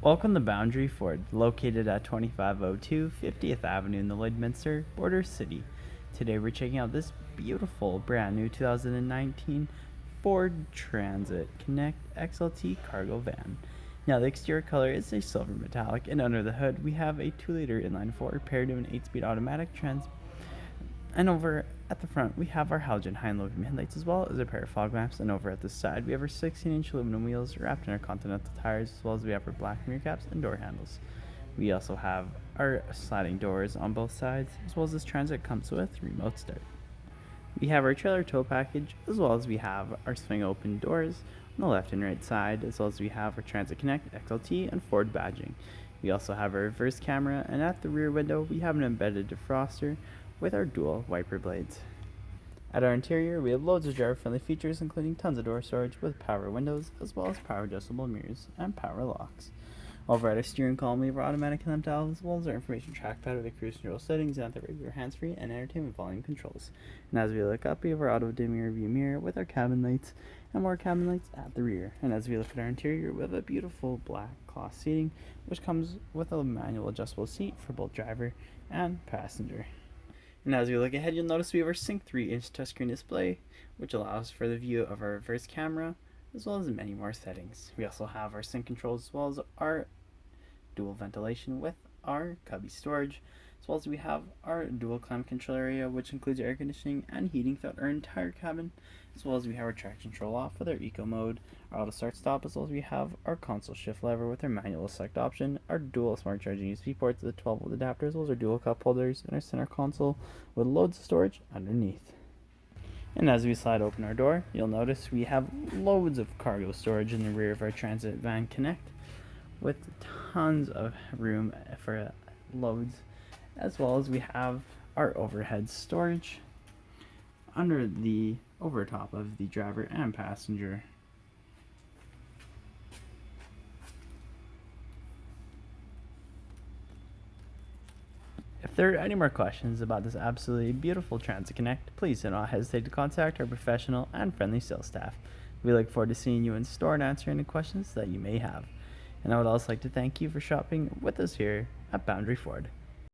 Welcome to Boundary Ford, located at 2502 50th Avenue in the Lloydminster, Border City. Today we're checking out this beautiful brand new 2019 Ford Transit Connect XLT cargo van. Now the exterior color is a silver metallic, and under the hood we have a 2-liter inline-4 paired to an 8-speed automatic transmission. And over at the front, we have our halogen high and low beam headlights, as well as a pair of fog lamps. And over at the side, we have our 16-inch aluminum wheels wrapped in our Continental tires, as well as we have our black mirror caps and door handles. We also have our sliding doors on both sides, as well as this Transit comes with remote start. We have our trailer tow package, as well as we have our swing open doors on the left and right side, as well as we have our Transit Connect, XLT, and Ford badging. We also have our reverse camera, and at the rear window, we have an embedded defroster with our dual wiper blades. At our interior, we have loads of driver-friendly features, including tons of door storage with power windows, as well as power adjustable mirrors and power locks. Over at our steering column, we have our automatic clamp dial, as well as our information trackpad with the cruise control settings and the regular hands-free and entertainment volume controls. And as we look up, we have our auto-dimming rearview mirror with our cabin lights and more cabin lights at the rear. And as we look at our interior, we have a beautiful black cloth seating, which comes with a manual adjustable seat for both driver and passenger. And as we look ahead, you'll notice we have our Sync 3-inch touchscreen display, which allows for the view of our reverse camera, as well as many more settings. We also have our sync controls, as well as our dual ventilation with our cubby storage, as well as we have our dual climate control area, which includes air conditioning and heating throughout our entire cabin, as well as we have our traction control off with our eco mode, our auto start stop, as well as we have our console shift lever with our manual select option, our dual smart charging USB ports with the 12-volt adapters, as well as our dual cup holders, and our center console with loads of storage underneath. And as we slide open our door, you'll notice we have loads of cargo storage in the rear of our Transit Van Connect, with tons of room for loads, as well as we have our overhead storage over top of the driver and passenger. If there are any more questions about this absolutely beautiful Transit Connect, please do not hesitate to contact our professional and friendly sales staff. We look forward to seeing you in store and answering any questions that you may have. And I would also like to thank you for shopping with us here at Boundary Ford.